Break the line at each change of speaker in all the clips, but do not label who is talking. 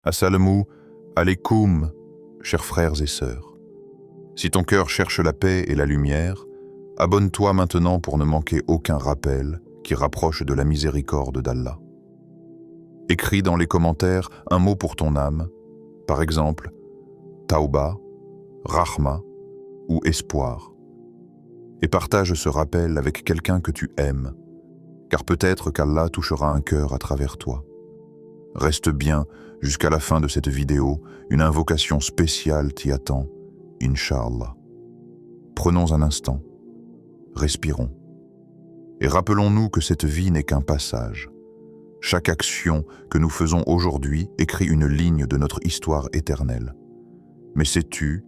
Assalamu alaikum, chers frères et sœurs. Si ton cœur cherche la paix et la lumière, abonne-toi maintenant pour ne manquer aucun rappel qui rapproche de la miséricorde d'Allah. Écris dans les commentaires un mot pour ton âme, par exemple Tauba, Rahma ou Espoir. Et partage ce rappel avec quelqu'un que tu aimes, car peut-être qu'Allah touchera un cœur à travers toi. Reste bien jusqu'à la fin de cette vidéo, une invocation spéciale t'y attend, Inch'Allah. Prenons un instant, respirons, et rappelons-nous que cette vie n'est qu'un passage. Chaque action que nous faisons aujourd'hui écrit une ligne de notre histoire éternelle. Mais sais-tu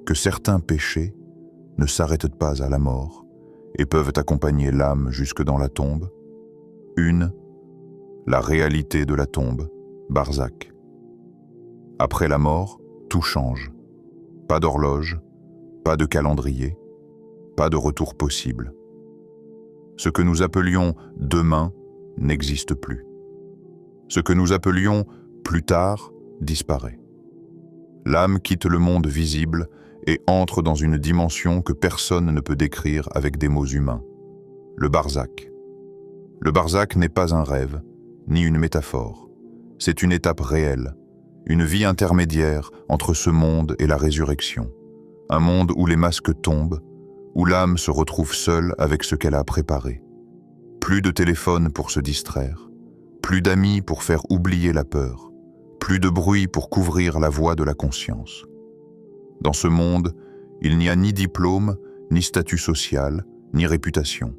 que certains péchés ne s'arrêtent pas à la mort et peuvent accompagner l'âme jusque dans la tombe? La réalité de la tombe, Barzakh. Après la mort, tout change. Pas d'horloge, pas de calendrier, pas de retour possible. Ce que nous appelions demain n'existe plus. Ce que nous appelions plus tard disparaît. L'âme quitte le monde visible et entre dans une dimension que personne ne peut décrire avec des mots humains. Le Barzakh. Le Barzakh n'est pas un rêve, ni une métaphore. C'est une étape réelle, une vie intermédiaire entre ce monde et la résurrection. Un monde où les masques tombent, où l'âme se retrouve seule avec ce qu'elle a préparé. Plus de téléphone pour se distraire, plus d'amis pour faire oublier la peur, plus de bruit pour couvrir la voix de la conscience. Dans ce monde, il n'y a ni diplôme, ni statut social, ni réputation.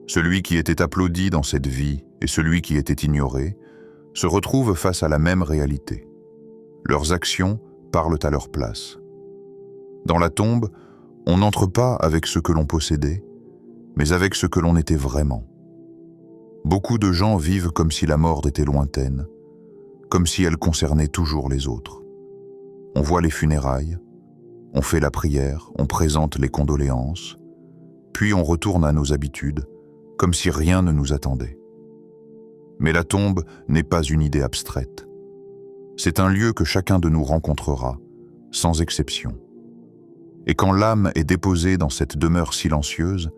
Celui qui était applaudi dans cette vie et celui qui était ignoré se retrouvent face à la même réalité. Leurs actions parlent à leur place. Dans la tombe, on n'entre pas avec ce que l'on possédait, mais avec ce que l'on était vraiment. Beaucoup de gens vivent comme si la mort était lointaine, comme si elle concernait toujours les autres. On voit les funérailles, on fait la prière, on présente les condoléances, puis on retourne à nos habitudes, comme si rien ne nous attendait. Mais la tombe n'est pas une idée abstraite. C'est un lieu que chacun de nous rencontrera, sans exception. Et quand l'âme est déposée dans cette demeure silencieuse,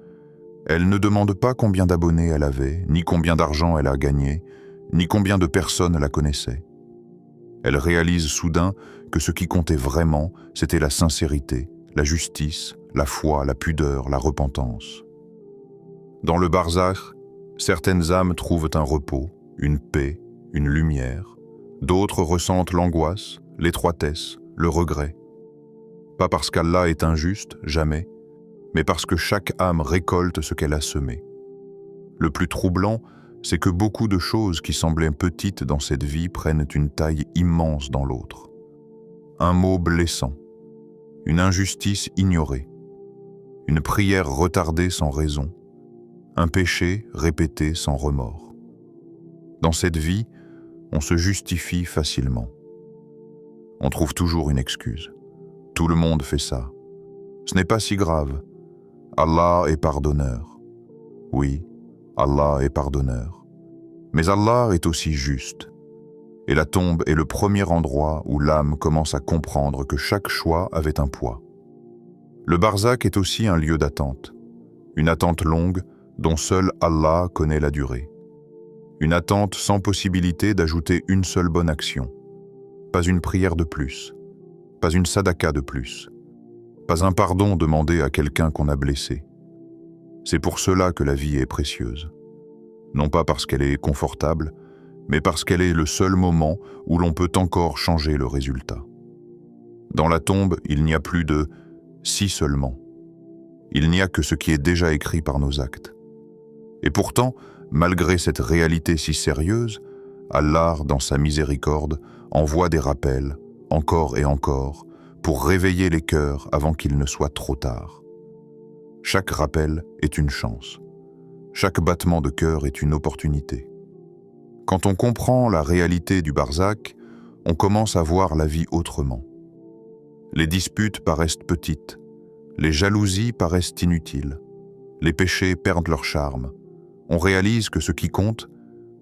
elle ne demande pas combien d'abonnés elle avait, ni combien d'argent elle a gagné, ni combien de personnes la connaissaient. Elle réalise soudain que ce qui comptait vraiment, c'était la sincérité, la justice, la foi, la pudeur, la repentance. Dans le Barzakh, certaines âmes trouvent un repos, une paix, une lumière. D'autres ressentent l'angoisse, l'étroitesse, le regret. Pas parce qu'Allah est injuste, jamais, mais parce que chaque âme récolte ce qu'elle a semé. Le plus troublant, c'est que beaucoup de choses qui semblaient petites dans cette vie prennent une taille immense dans l'autre. Un mot blessant, une injustice ignorée, une prière retardée sans raison, un péché répété sans remords. Dans cette vie, on se justifie facilement. On trouve toujours une excuse. Tout le monde fait ça. Ce n'est pas si grave. Allah est pardonneur. Oui, Allah est pardonneur. Mais Allah est aussi juste. Et la tombe est le premier endroit où l'âme commence à comprendre que chaque choix avait un poids. Le Barzakh est aussi un lieu d'attente. Une attente longue dont seul Allah connaît la durée. Une attente sans possibilité d'ajouter une seule bonne action. Pas une prière de plus. Pas une sadaka de plus. Pas un pardon demandé à quelqu'un qu'on a blessé. C'est pour cela que la vie est précieuse. Non pas parce qu'elle est confortable, mais parce qu'elle est le seul moment où l'on peut encore changer le résultat. Dans la tombe, il n'y a plus de « si seulement ». Il n'y a que ce qui est déjà écrit par nos actes. Et pourtant, malgré cette réalité si sérieuse, Allah, dans sa miséricorde, envoie des rappels, encore et encore, pour réveiller les cœurs avant qu'il ne soit trop tard. Chaque rappel est une chance. Chaque battement de cœur est une opportunité. Quand on comprend la réalité du Barzakh, on commence à voir la vie autrement. Les disputes paraissent petites, les jalousies paraissent inutiles, les péchés perdent leur charme. On réalise que ce qui compte,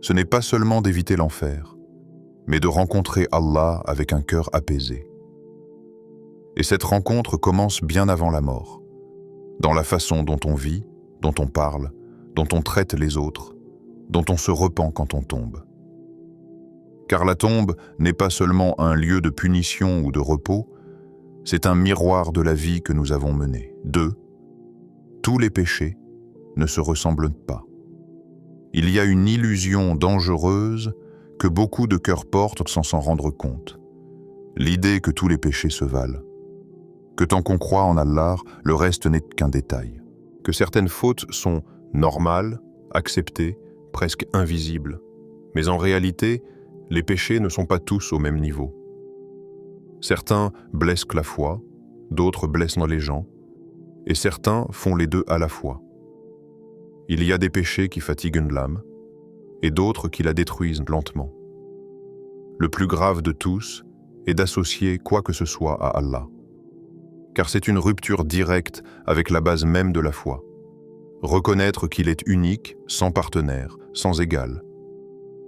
ce n'est pas seulement d'éviter l'enfer, mais de rencontrer Allah avec un cœur apaisé. Et cette rencontre commence bien avant la mort, dans la façon dont on vit, dont on parle, dont on traite les autres, dont on se repent quand on tombe. Car la tombe n'est pas seulement un lieu de punition ou de repos, c'est un miroir de la vie que nous avons menée. 2. Tous les péchés ne se ressemblent pas. Il y a une illusion dangereuse que beaucoup de cœurs portent sans s'en rendre compte. L'idée que tous les péchés se valent. Que tant qu'on croit en Allah, le reste n'est qu'un détail. Que certaines fautes sont normales, acceptées, presque invisibles. Mais en réalité, les péchés ne sont pas tous au même niveau. Certains blessent la foi, d'autres blessent les gens, et certains font les deux à la fois. Il y a des péchés qui fatiguent l'âme, et d'autres qui la détruisent lentement. Le plus grave de tous est d'associer quoi que ce soit à Allah. Car c'est une rupture directe avec la base même de la foi. Reconnaître qu'il est unique, sans partenaire, sans égal.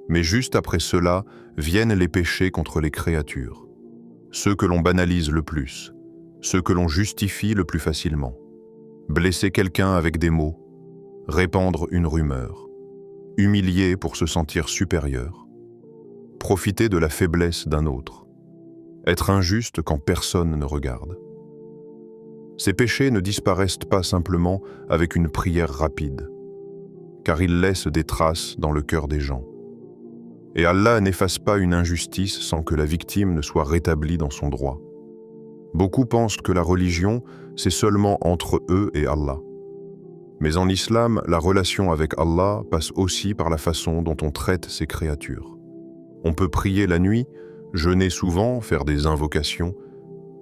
Mais juste après cela viennent les péchés contre les créatures. Ceux que l'on banalise le plus, ceux que l'on justifie le plus facilement. Blesser quelqu'un avec des mots, répandre une rumeur, humilier pour se sentir supérieur, profiter de la faiblesse d'un autre, être injuste quand personne ne regarde. Ces péchés ne disparaissent pas simplement avec une prière rapide, car ils laissent des traces dans le cœur des gens. Et Allah n'efface pas une injustice sans que la victime ne soit rétablie dans son droit. Beaucoup pensent que la religion, c'est seulement entre eux et Allah. Mais en islam, la relation avec Allah passe aussi par la façon dont on traite ses créatures. On peut prier la nuit, jeûner souvent, faire des invocations,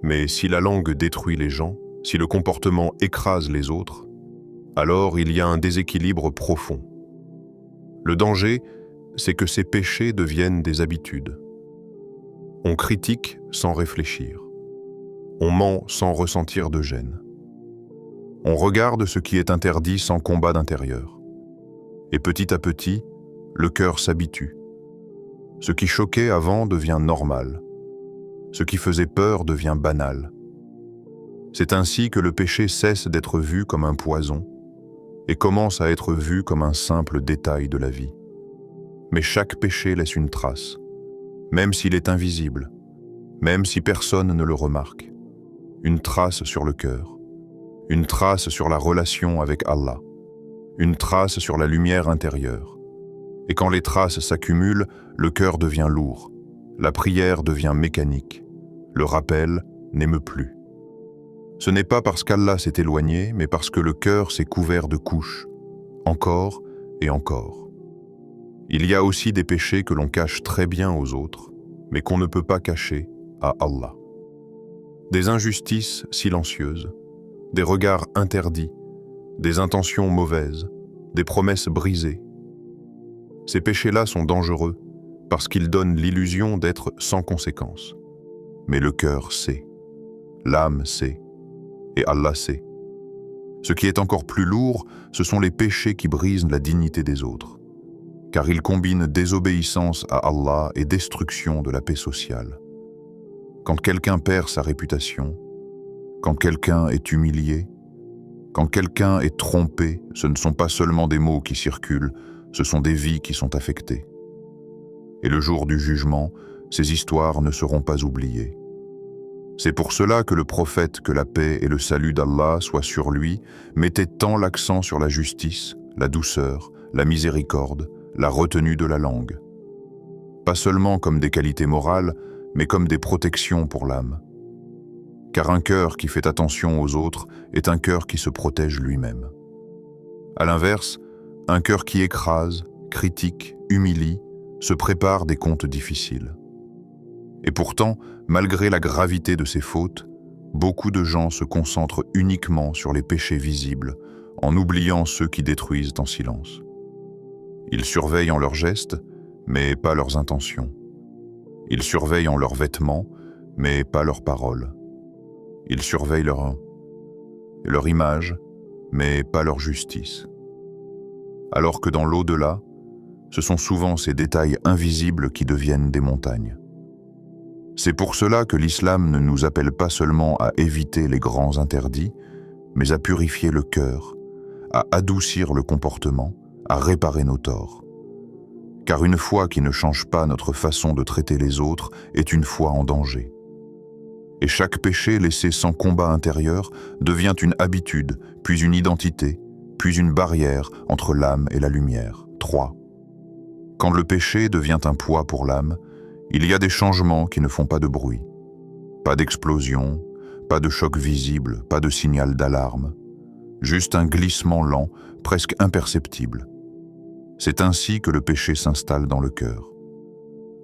mais si la langue détruit les gens, si le comportement écrase les autres, alors il y a un déséquilibre profond. Le danger, c'est que ces péchés deviennent des habitudes. On critique sans réfléchir. On ment sans ressentir de gêne. On regarde ce qui est interdit sans combat d'intérieur. Et petit à petit, le cœur s'habitue. Ce qui choquait avant devient normal. Ce qui faisait peur devient banal. C'est ainsi que le péché cesse d'être vu comme un poison et commence à être vu comme un simple détail de la vie. Mais chaque péché laisse une trace, même s'il est invisible, même si personne ne le remarque. Une trace sur le cœur, une trace sur la relation avec Allah, une trace sur la lumière intérieure. Et quand les traces s'accumulent, le cœur devient lourd, la prière devient mécanique, le rappel n'émeut plus. Ce n'est pas parce qu'Allah s'est éloigné, mais parce que le cœur s'est couvert de couches, encore et encore. Il y a aussi des péchés que l'on cache très bien aux autres, mais qu'on ne peut pas cacher à Allah. Des injustices silencieuses, des regards interdits, des intentions mauvaises, des promesses brisées. Ces péchés-là sont dangereux parce qu'ils donnent l'illusion d'être sans conséquence. Mais le cœur sait, l'âme sait, et Allah sait. Ce qui est encore plus lourd, ce sont les péchés qui brisent la dignité des autres, car ils combinent désobéissance à Allah et destruction de la paix sociale. Quand quelqu'un perd sa réputation, quand quelqu'un est humilié, quand quelqu'un est trompé, ce ne sont pas seulement des mots qui circulent, ce sont des vies qui sont affectées. Et le jour du jugement, ces histoires ne seront pas oubliées. C'est pour cela que le prophète, que la paix et le salut d'Allah soient sur lui, mettait tant l'accent sur la justice, la douceur, la miséricorde, la retenue de la langue. Pas seulement comme des qualités morales, mais comme des protections pour l'âme. Car un cœur qui fait attention aux autres est un cœur qui se protège lui-même. À l'inverse, un cœur qui écrase, critique, humilie, se prépare des comptes difficiles. Et pourtant, malgré la gravité de ces fautes, beaucoup de gens se concentrent uniquement sur les péchés visibles, en oubliant ceux qui détruisent en silence. Ils surveillent en leurs gestes, mais pas leurs intentions. Ils surveillent en leurs vêtements, mais pas leurs paroles. Ils surveillent leur image, mais pas leur justice. Alors que dans l'au-delà, Ce sont souvent ces détails invisibles qui deviennent des montagnes. C'est pour cela que l'islam ne nous appelle pas seulement à éviter les grands interdits, mais à purifier le cœur, à adoucir le comportement, à réparer nos torts. Car une foi qui ne change pas notre façon de traiter les autres est une foi en danger. Et chaque péché laissé sans combat intérieur devient une habitude, puis une identité, puis une barrière entre l'âme et la lumière. 3. Quand le péché devient un poids pour l'âme, il y a des changements qui ne font pas de bruit. Pas d'explosion, pas de choc visible, pas de signal d'alarme. Juste un glissement lent, presque imperceptible. C'est ainsi que le péché s'installe dans le cœur.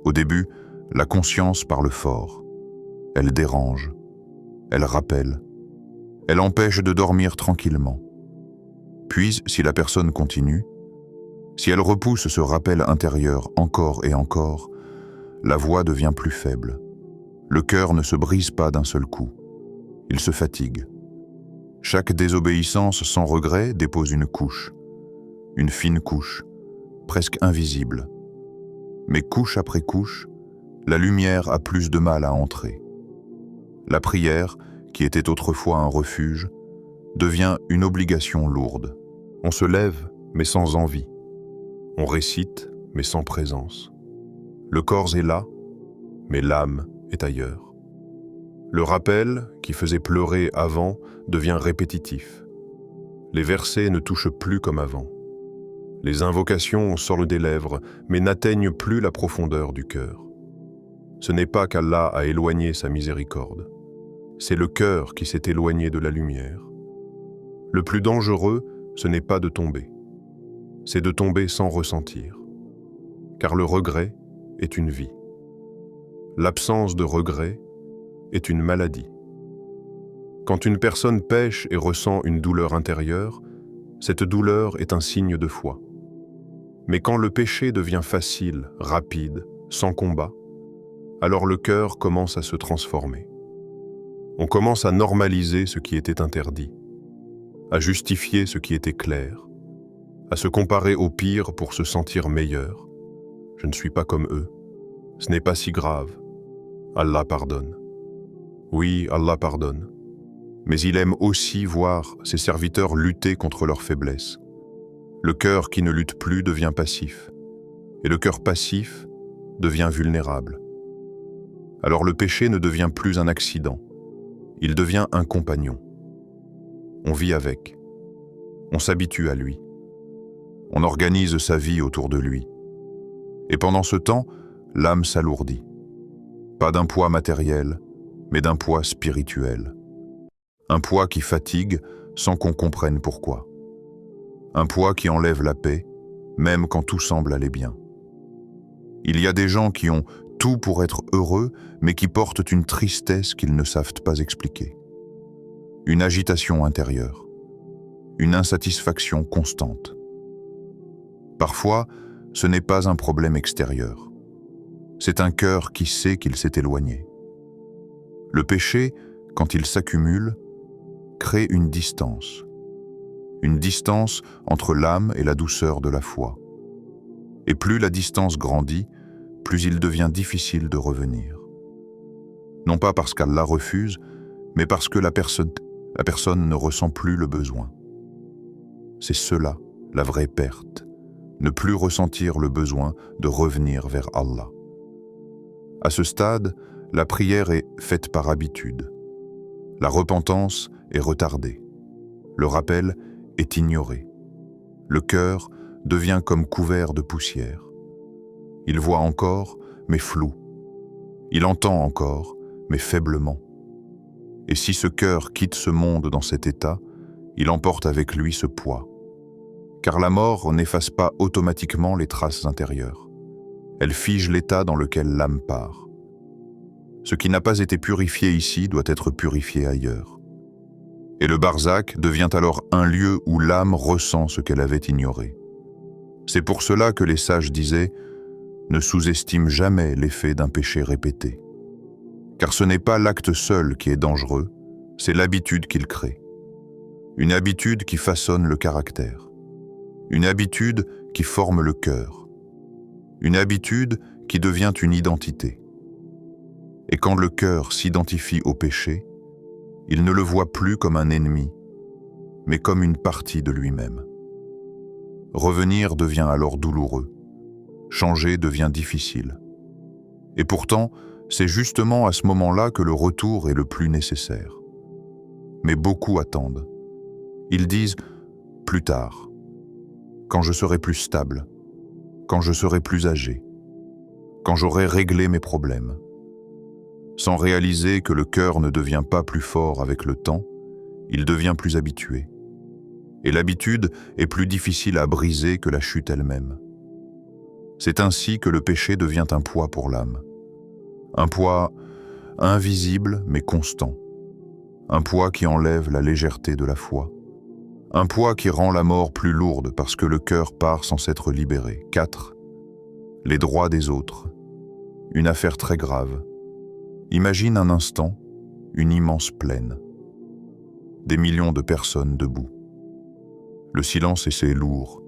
Au début, la conscience parle fort. Elle dérange, elle rappelle, elle empêche de dormir tranquillement. Puis, si la personne continue, si elle repousse ce rappel intérieur encore et encore, la voix devient plus faible. Le cœur ne se brise pas d'un seul coup. Il se fatigue. Chaque désobéissance sans regret dépose une fine couche, presque invisible. Mais couche après couche, la lumière a plus de mal à entrer. La prière, qui était autrefois un refuge, devient une obligation lourde. On se lève, mais sans envie. On récite, mais sans présence. Le corps est là, mais l'âme est ailleurs. Le rappel, qui faisait pleurer avant, devient répétitif. Les versets ne touchent plus comme avant. Les invocations sortent des lèvres, mais n'atteignent plus la profondeur du cœur. Ce n'est pas qu'Allah a éloigné sa miséricorde. C'est le cœur qui s'est éloigné de la lumière. Le plus dangereux, ce n'est pas de tomber. C'est de tomber sans ressentir. Car le regret est une vie. L'absence de regret est une maladie. Quand une personne pêche et ressent une douleur intérieure, cette douleur est un signe de foi. Mais quand le péché devient facile, rapide, sans combat, alors le cœur commence à se transformer. On commence à normaliser ce qui était interdit, à justifier ce qui était clair, à se comparer au pire pour se sentir meilleur. Je ne suis pas comme eux. Ce n'est pas si grave. Allah pardonne. Oui, Allah pardonne. Mais il aime aussi voir ses serviteurs lutter contre leurs faiblesses. Le cœur qui ne lutte plus devient passif, et le cœur passif devient vulnérable. Alors le péché ne devient plus un accident, il devient un compagnon. On vit avec, on s'habitue à lui, on organise sa vie autour de lui. Et pendant ce temps, l'âme s'alourdit. Pas d'un poids matériel, mais d'un poids spirituel. Un poids qui fatigue sans qu'on comprenne pourquoi. Un poids qui enlève la paix, même quand tout semble aller bien. Il y a des gens qui ont tout pour être heureux, mais qui portent une tristesse qu'ils ne savent pas expliquer. Une agitation intérieure. Une insatisfaction constante. Parfois, ce n'est pas un problème extérieur. C'est un cœur qui sait qu'il s'est éloigné. Le péché, quand il s'accumule, crée une distance entre l'âme et la douceur de la foi. Et plus la distance grandit, plus il devient difficile de revenir. Non pas parce qu'Allah refuse, mais parce que la personne ne ressent plus le besoin. C'est cela, la vraie perte, ne plus ressentir le besoin de revenir vers Allah. À ce stade, la prière est faite par habitude. La repentance est retardée. Le rappel est ignoré. Le cœur devient comme couvert de poussière. Il voit encore, mais flou. Il entend encore, mais faiblement. Et si ce cœur quitte ce monde dans cet état, il emporte avec lui ce poids. Car la mort n'efface pas automatiquement les traces intérieures. Elle fige l'état dans lequel l'âme part. Ce qui n'a pas été purifié ici doit être purifié ailleurs. Et le barzakh devient alors un lieu où l'âme ressent ce qu'elle avait ignoré. C'est pour cela que les sages disaient « Ne sous-estime jamais l'effet d'un péché répété ». Car ce n'est pas l'acte seul qui est dangereux, c'est l'habitude qu'il crée. Une habitude qui façonne le caractère. Une habitude qui forme le cœur. une habitude qui devient une identité. Et quand le cœur s'identifie au péché, il ne le voit plus comme un ennemi, mais comme une partie de lui-même. Revenir devient alors douloureux, changer devient difficile. Et pourtant, c'est justement à ce moment-là que le retour est le plus nécessaire. Mais beaucoup attendent. Ils disent « plus tard », quand je serai plus stable, quand je serai plus âgé, quand j'aurai réglé mes problèmes. Sans réaliser que le cœur ne devient pas plus fort avec le temps, il devient plus habitué. Et l'habitude est plus difficile à briser que la chute elle-même. C'est ainsi que le péché devient un poids pour l'âme. Un poids invisible mais constant. Un poids qui enlève la légèreté de la foi. Un poids qui rend la mort plus lourde parce que le cœur part sans s'être libéré. 4. Les droits des autres. Une affaire très grave. Imagine un instant une immense plaine. Des millions de personnes debout. Le silence est lourd.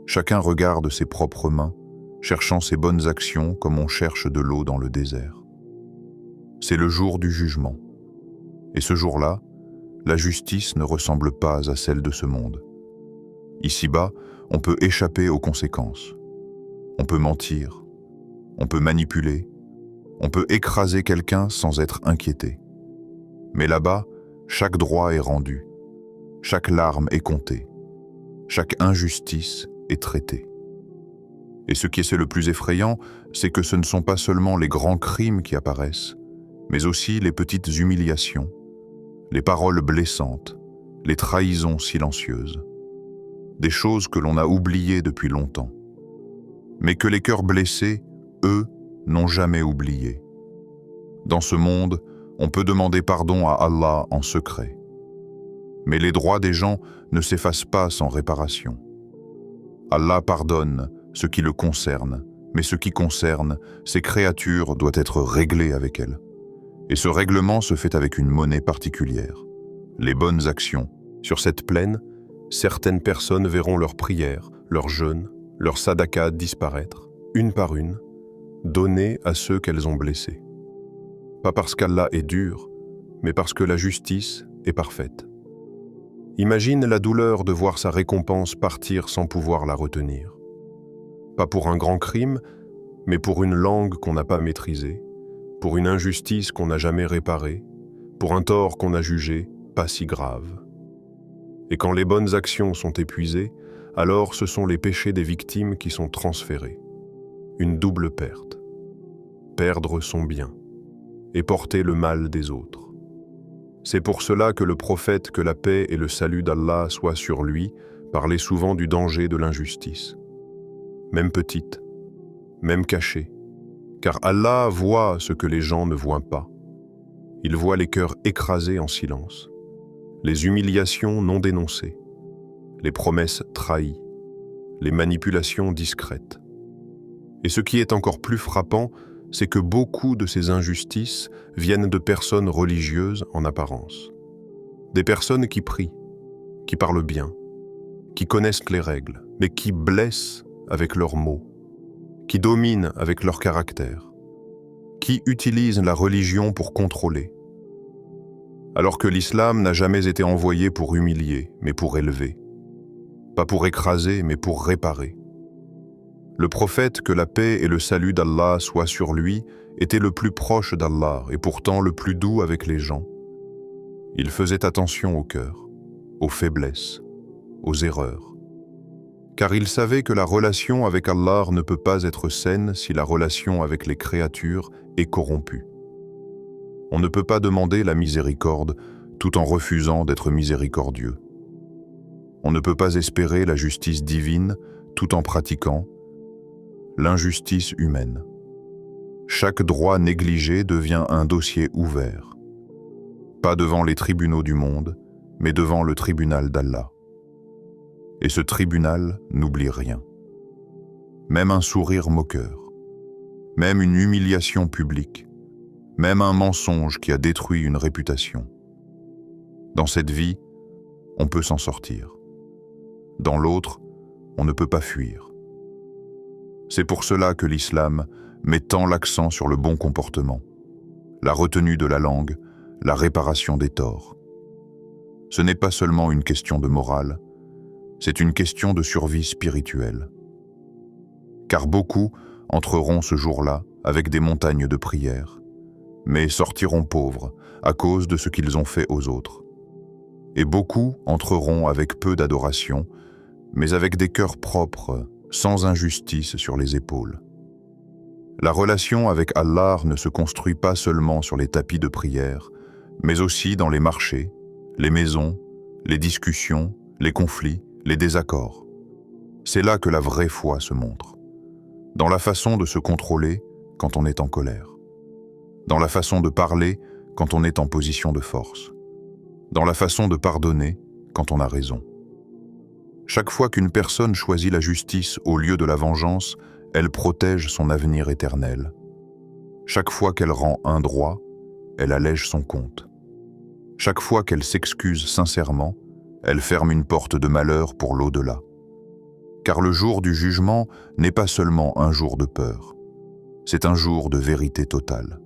Chacun regarde ses propres mains, cherchant ses bonnes actions comme on cherche de l'eau dans le désert. C'est le jour du jugement. Et ce jour-là, la justice ne ressemble pas à celle de ce monde. Ici-bas, on peut échapper aux conséquences. On peut mentir, on peut manipuler, on peut écraser quelqu'un sans être inquiété. Mais là-bas, chaque droit est rendu, chaque larme est comptée, chaque injustice est traitée. Et ce qui est le plus effrayant, c'est que ce ne sont pas seulement les grands crimes qui apparaissent, mais aussi les petites humiliations, les paroles blessantes, les trahisons silencieuses, des choses que l'on a oubliées depuis longtemps, mais que les cœurs blessés, eux, n'ont jamais oubliées. Dans ce monde, on peut demander pardon à Allah en secret. Mais les droits des gens ne s'effacent pas sans réparation. Allah pardonne ce qui le concerne, mais ce qui concerne ses créatures doit être réglé avec elles. Et ce règlement se fait avec une monnaie particulière, les bonnes actions. Sur cette plaine, certaines personnes verront leurs prières, leurs jeûnes, leurs sadakas disparaître, une par une, données à ceux qu'elles ont blessés. Pas parce qu'Allah est dur, mais parce que la justice est parfaite. Imagine la douleur de voir sa récompense partir sans pouvoir la retenir. Pas pour un grand crime, mais pour une langue qu'on n'a pas maîtrisée, pour une injustice qu'on n'a jamais réparée, pour un tort qu'on a jugé pas si grave. Et quand les bonnes actions sont épuisées, alors ce sont les péchés des victimes qui sont transférés. Une double perte. Perdre son bien et porter le mal des autres. C'est pour cela que le prophète, que la paix et le salut d'Allah soient sur lui, parlait souvent du danger de l'injustice. Même petite, même cachée, car Allah voit ce que les gens ne voient pas. Il voit les cœurs écrasés en silence, les humiliations non dénoncées, les promesses trahies, les manipulations discrètes. Et ce qui est encore plus frappant, c'est que beaucoup de ces injustices viennent de personnes religieuses en apparence. Des personnes qui prient, qui parlent bien, qui connaissent les règles, mais qui blessent avec leurs mots, qui dominent avec leur caractère, qui utilisent la religion pour contrôler. Alors que l'islam n'a jamais été envoyé pour humilier, mais pour élever. Pas pour écraser, mais pour réparer. Le prophète, que la paix et le salut d'Allah soient sur lui, était le plus proche d'Allah et pourtant le plus doux avec les gens. Il faisait attention au cœur, aux faiblesses, aux erreurs. Car il savait que la relation avec Allah ne peut pas être saine si la relation avec les créatures est corrompue. On ne peut pas demander la miséricorde tout en refusant d'être miséricordieux. On ne peut pas espérer la justice divine tout en pratiquant l'injustice humaine. Chaque droit négligé devient un dossier ouvert. Pas devant les tribunaux du monde, mais devant le tribunal d'Allah. Et ce tribunal n'oublie rien. Même un sourire moqueur, même une humiliation publique, même un mensonge qui a détruit une réputation. Dans cette vie, on peut s'en sortir. Dans l'autre, on ne peut pas fuir. C'est pour cela que l'islam met tant l'accent sur le bon comportement, la retenue de la langue, la réparation des torts. Ce n'est pas seulement une question de morale, c'est une question de survie spirituelle. Car beaucoup entreront ce jour-là avec des montagnes de prières, mais sortiront pauvres à cause de ce qu'ils ont fait aux autres. Et beaucoup entreront avec peu d'adoration, mais avec des cœurs propres, sans injustice sur les épaules. La relation avec Allah ne se construit pas seulement sur les tapis de prière, mais aussi dans les marchés, les maisons, les discussions, les conflits, les désaccords. C'est là que la vraie foi se montre. Dans la façon de se contrôler quand on est en colère. Dans la façon de parler quand on est en position de force. Dans la façon de pardonner quand on a raison. Chaque fois qu'une personne choisit la justice au lieu de la vengeance, elle protège son avenir éternel. Chaque fois qu'elle rend un droit, elle allège son compte. Chaque fois qu'elle s'excuse sincèrement, elle ferme une porte de malheur pour l'au-delà. Car le jour du jugement n'est pas seulement un jour de peur, c'est un jour de vérité totale.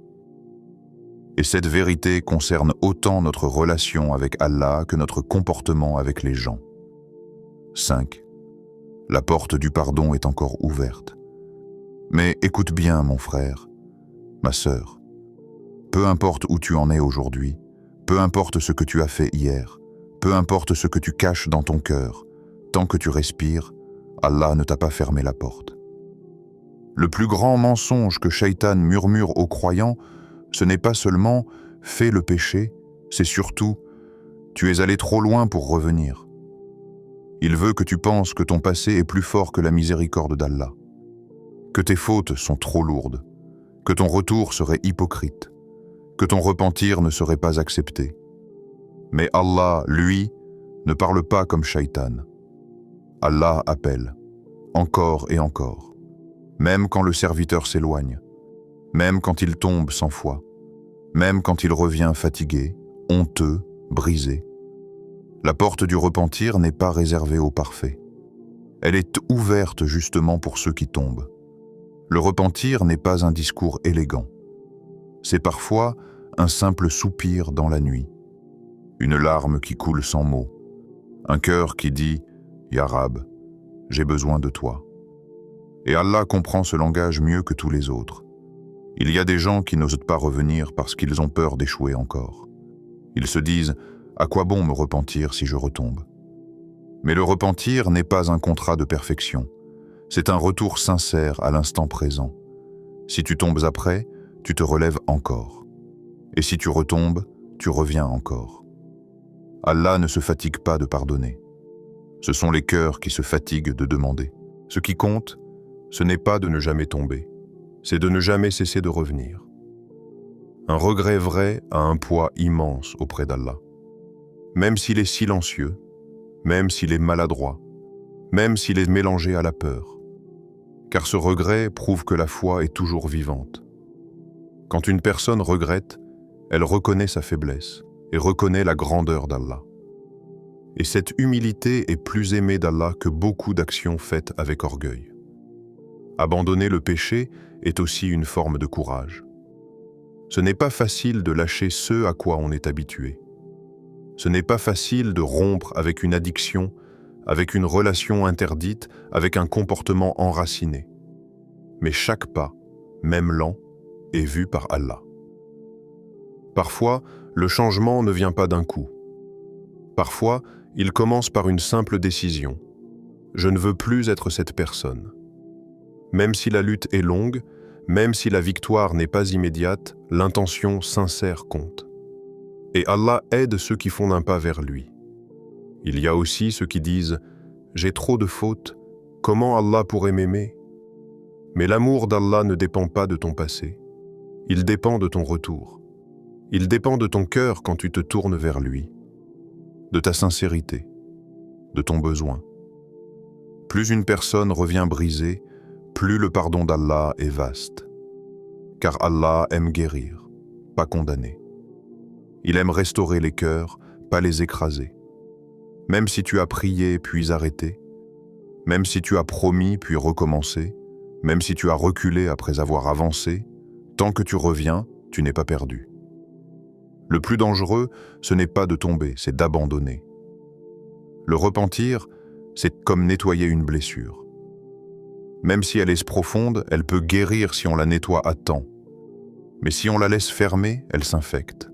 Et cette vérité concerne autant notre relation avec Allah que notre comportement avec les gens. 5. La porte du pardon est encore ouverte. Mais écoute bien, mon frère, ma sœur. Peu importe où tu en es aujourd'hui, peu importe ce que tu as fait hier, peu importe ce que tu caches dans ton cœur, tant que tu respires, Allah ne t'a pas fermé la porte. Le plus grand mensonge que Shaitan murmure aux croyants, ce n'est pas seulement « fais le péché », c'est surtout « tu es allé trop loin pour revenir ». Il veut que tu penses que ton passé est plus fort que la miséricorde d'Allah, que tes fautes sont trop lourdes, que ton retour serait hypocrite, que ton repentir ne serait pas accepté. Mais Allah, lui, ne parle pas comme Shaitan. Allah appelle, encore et encore, même quand le serviteur s'éloigne, même quand il tombe sans foi, même quand il revient fatigué, honteux, brisé. La porte du repentir n'est pas réservée aux parfaits. Elle est ouverte justement pour ceux qui tombent. Le repentir n'est pas un discours élégant. C'est parfois un simple soupir dans la nuit, une larme qui coule sans mots, un cœur qui dit « Ya Rab, j'ai besoin de toi ». Et Allah comprend ce langage mieux que tous les autres. Il y a des gens qui n'osent pas revenir parce qu'ils ont peur d'échouer encore. Ils se disent « À quoi bon me repentir si je retombe ?» Mais le repentir n'est pas un contrat de perfection. C'est un retour sincère à l'instant présent. Si tu tombes après, tu te relèves encore. Et si tu retombes, tu reviens encore. Allah ne se fatigue pas de pardonner. Ce sont les cœurs qui se fatiguent de demander. Ce qui compte, ce n'est pas de ne jamais tomber, c'est de ne jamais cesser de revenir. Un regret vrai a un poids immense auprès d'Allah. Même s'il est silencieux, même s'il est maladroit, même s'il est mélangé à la peur. Car ce regret prouve que la foi est toujours vivante. Quand une personne regrette, elle reconnaît sa faiblesse et reconnaît la grandeur d'Allah. Et cette humilité est plus aimée d'Allah que beaucoup d'actions faites avec orgueil. Abandonner le péché est aussi une forme de courage. Ce n'est pas facile de lâcher ce à quoi on est habitué. Ce n'est pas facile de rompre avec une addiction, avec une relation interdite, avec un comportement enraciné. Mais chaque pas, même lent, est vu par Allah. Parfois, le changement ne vient pas d'un coup. Parfois, il commence par une simple décision. Je ne veux plus être cette personne. Même si la lutte est longue, même si la victoire n'est pas immédiate, l'intention sincère compte. Et Allah aide ceux qui font un pas vers lui. Il y a aussi ceux qui disent « J'ai trop de fautes, comment Allah pourrait m'aimer ?» Mais l'amour d'Allah ne dépend pas de ton passé. Il dépend de ton retour. Il dépend de ton cœur quand tu te tournes vers lui, de ta sincérité, de ton besoin. Plus une personne revient brisée, plus le pardon d'Allah est vaste. Car Allah aime guérir, pas condamner. Il aime restaurer les cœurs, pas les écraser. Même si tu as prié puis arrêté, même si tu as promis puis recommencé, Même si tu as reculé après avoir avancé, tant que tu reviens, tu n'es pas perdu. Le plus dangereux, ce n'est pas de tomber, c'est d'abandonner. Le repentir, c'est comme nettoyer une blessure. Même si elle est profonde, elle peut guérir si on la nettoie à temps. Mais si on la laisse fermer, elle s'infecte.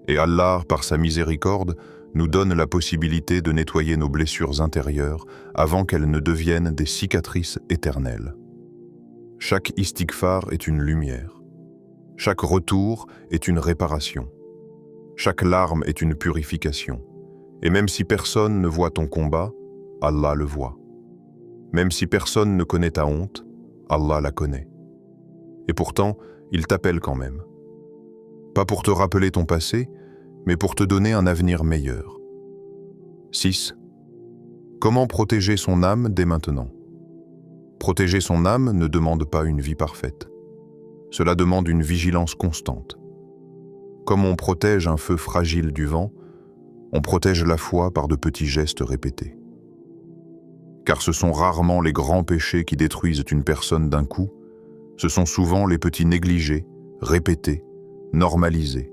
Et Allah, par sa miséricorde, nous donne la possibilité de nettoyer nos blessures intérieures avant qu'elles ne deviennent des cicatrices éternelles. Chaque istighfar est une lumière. Chaque retour est une réparation. Chaque larme est une purification. Et même si personne ne voit ton combat, Allah le voit. Même si personne ne connaît ta honte, Allah la connaît. Et pourtant, il t'appelle quand même. Pas pour te rappeler ton passé, mais pour te donner un avenir meilleur. 6. Comment protéger son âme dès maintenant? Protéger son âme ne demande pas une vie parfaite. Cela demande une vigilance constante. Comme on protège un feu fragile du vent, on protège la foi par de petits gestes répétés. Car ce sont rarement les grands péchés qui détruisent une personne d'un coup, ce sont souvent les petits négligés, répétés, normalisés.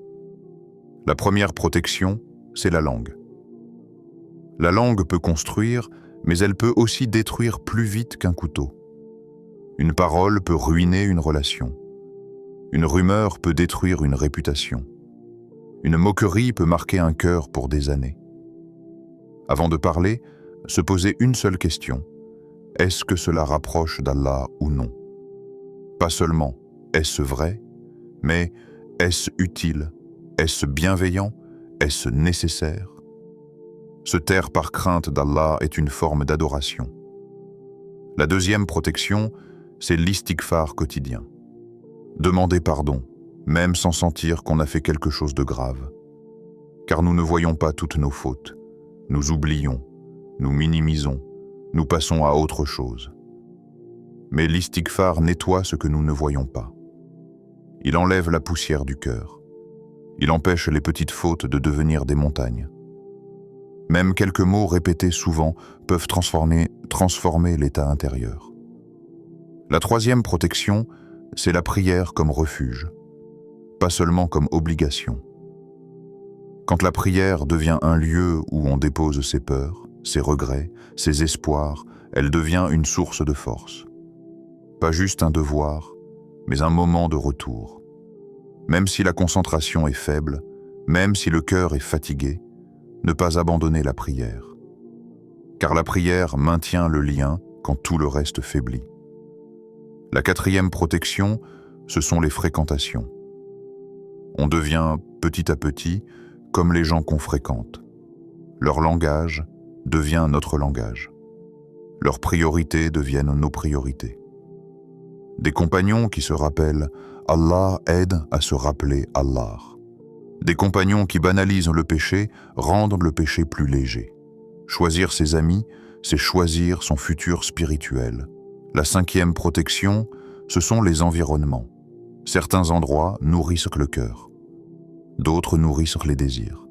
La première protection, c'est la langue. La langue peut construire, mais elle peut aussi détruire plus vite qu'un couteau. Une parole peut ruiner une relation. Une rumeur peut détruire une réputation. Une moquerie peut marquer un cœur pour des années. Avant de parler, se poser une seule question. Est-ce que cela rapproche d'Allah ou non? Pas seulement est-ce vrai, mais est-ce utile? Est-ce bienveillant? Est-ce nécessaire? Se taire par crainte d'Allah est une forme d'adoration. La deuxième protection, c'est l'istighfar quotidien. Demander pardon, même sans sentir qu'on a fait quelque chose de grave. Car nous ne voyons pas toutes nos fautes. Nous oublions, nous minimisons, nous passons à autre chose. Mais l'istighfar nettoie ce que nous ne voyons pas. Il enlève la poussière du cœur. Il empêche les petites fautes de devenir des montagnes. Même quelques mots répétés souvent peuvent transformer l'état intérieur. La troisième protection, c'est la prière comme refuge, pas seulement comme obligation. Quand la prière devient un lieu où on dépose ses peurs, ses regrets, ses espoirs, elle devient une source de force. Pas juste un devoir, mais un moment de retour. Même si la concentration est faible, même si le cœur est fatigué, ne pas abandonner la prière. Car la prière maintient le lien quand tout le reste faiblit. La quatrième protection, ce sont les fréquentations. On devient, petit à petit, comme les gens qu'on fréquente. Leur langage devient notre langage. Leurs priorités deviennent nos priorités. Des compagnons qui se rappellent Allah aide à se rappeler Allah. Des compagnons qui banalisent le péché rendent le péché plus léger. Choisir ses amis, c'est choisir son futur spirituel. La cinquième protection, ce sont les environnements. Certains endroits nourrissent le cœur. D'autres nourrissent les désirs.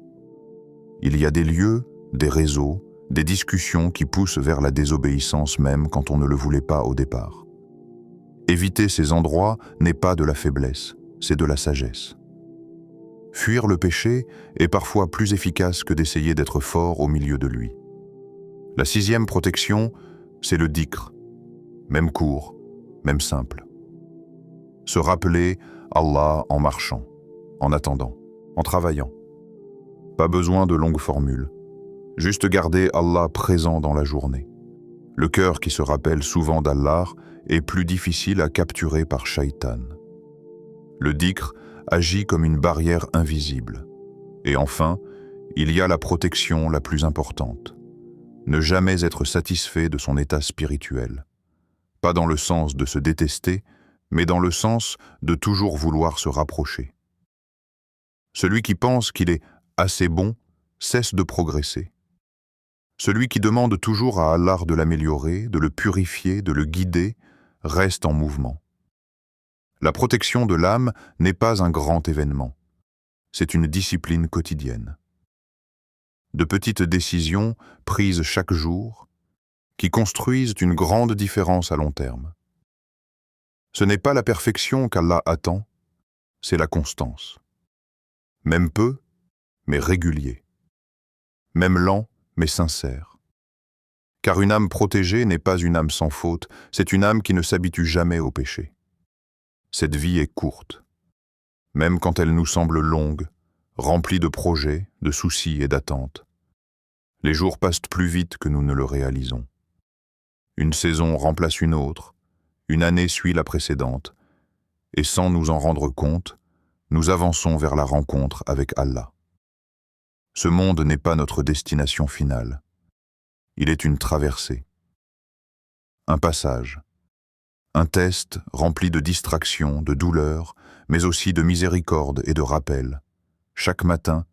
Il y a des lieux, des réseaux, des discussions qui poussent vers la désobéissance même quand on ne le voulait pas au départ. Éviter ces endroits n'est pas de la faiblesse, c'est de la sagesse. Fuir le péché est parfois plus efficace que d'essayer d'être fort au milieu de lui. La sixième protection, c'est le dhikr, même court, même simple. Se rappeler Allah en marchant, en attendant, en travaillant. Pas besoin de longues formules, juste garder Allah présent dans la journée. Le cœur qui se rappelle souvent d'Allah est plus difficile à capturer par Shaitan. Le dhikr agit comme une barrière invisible. Et enfin, il y a la protection la plus importante. Ne jamais être satisfait de son état spirituel. Pas dans le sens de se détester, mais dans le sens de toujours vouloir se rapprocher. Celui qui pense qu'il est assez bon cesse de progresser. Celui qui demande toujours à Allah de l'améliorer, de le purifier, de le guider, reste en mouvement. La protection de l'âme n'est pas un grand événement. C'est une discipline quotidienne. De petites décisions prises chaque jour qui construisent une grande différence à long terme. Ce n'est pas la perfection qu'Allah attend, c'est la constance. Même peu, mais régulier. Même lent, mais sincère. Car une âme protégée n'est pas une âme sans faute, c'est une âme qui ne s'habitue jamais au péché. Cette vie est courte, même quand elle nous semble longue, remplie de projets, de soucis et d'attentes. Les jours passent plus vite que nous ne le réalisons. Une saison remplace une autre, une année suit la précédente, et sans nous en rendre compte, nous avançons vers la rencontre avec Allah. Ce monde n'est pas notre destination finale. Il est une traversée, un passage, un test rempli de distractions, de douleurs, mais aussi de miséricorde et de rappel. Chaque matin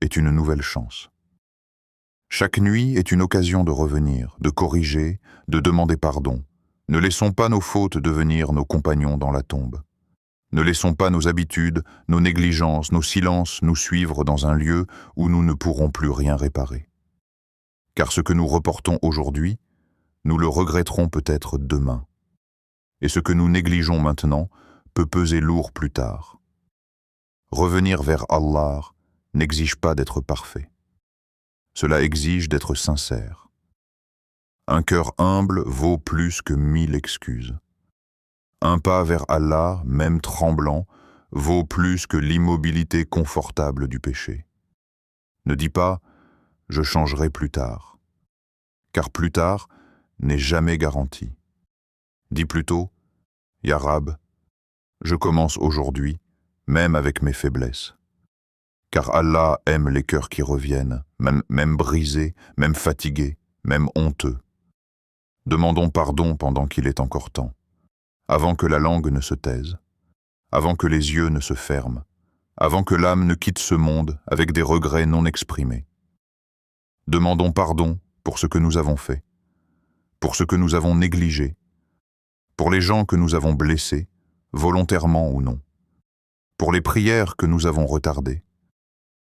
est une nouvelle chance. Chaque nuit est une occasion de revenir, de corriger, de demander pardon. Ne laissons pas nos fautes devenir nos compagnons dans la tombe. Ne laissons pas nos habitudes, nos négligences, nos silences nous suivre dans un lieu où nous ne pourrons plus rien réparer. Car ce que nous reportons aujourd'hui, nous le regretterons peut-être demain. Et ce que nous négligeons maintenant peut peser lourd plus tard. Revenir vers Allah n'exige pas d'être parfait. Cela exige d'être sincère. Un cœur humble vaut plus que 1000 excuses. Un pas vers Allah, même tremblant, vaut plus que l'immobilité confortable du péché. Ne dis pas « je changerai plus tard », car plus tard n'est jamais garanti. Dis plutôt « Ya Rab, je commence aujourd'hui, même avec mes faiblesses. » Car Allah aime les cœurs qui reviennent, même brisés, même fatigués, même honteux. Demandons pardon pendant qu'il est encore temps, avant que la langue ne se taise, avant que les yeux ne se ferment, avant que l'âme ne quitte ce monde avec des regrets non exprimés. Demandons pardon pour ce que nous avons fait, pour ce que nous avons négligé, pour les gens que nous avons blessés, volontairement ou non, pour les prières que nous avons retardées,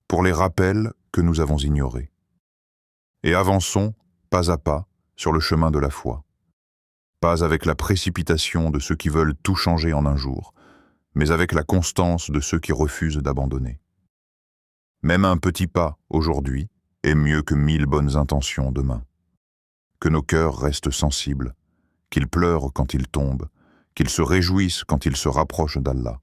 pour les rappels que nous avons ignorés. Et avançons, pas à pas, sur le chemin de la foi. Pas avec la précipitation de ceux qui veulent tout changer en un jour, mais avec la constance de ceux qui refusent d'abandonner. Même un petit pas, aujourd'hui, est mieux que 1000 bonnes intentions demain. Que nos cœurs restent sensibles, qu'ils pleurent quand ils tombent, qu'ils se réjouissent quand ils se rapprochent d'Allah,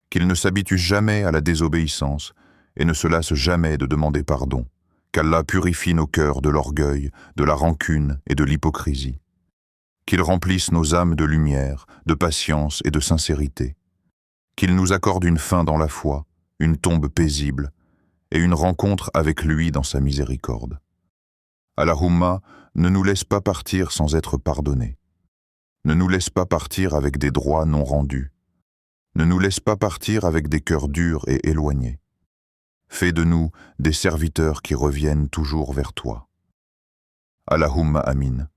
qu'ils ne s'habituent jamais à la désobéissance et ne se lassent jamais de demander pardon, qu'Allah purifie nos cœurs de l'orgueil, de la rancune et de l'hypocrisie, qu'il remplisse nos âmes de lumière, de patience et de sincérité, qu'il nous accorde une fin dans la foi, une tombe paisible et une rencontre avec lui dans sa miséricorde. Allahumma, ne nous laisse pas partir sans être pardonnés. Ne nous laisse pas partir avec des droits non rendus. Ne nous laisse pas partir avec des cœurs durs et éloignés. Fais de nous des serviteurs qui reviennent toujours vers toi. Allahumma amin.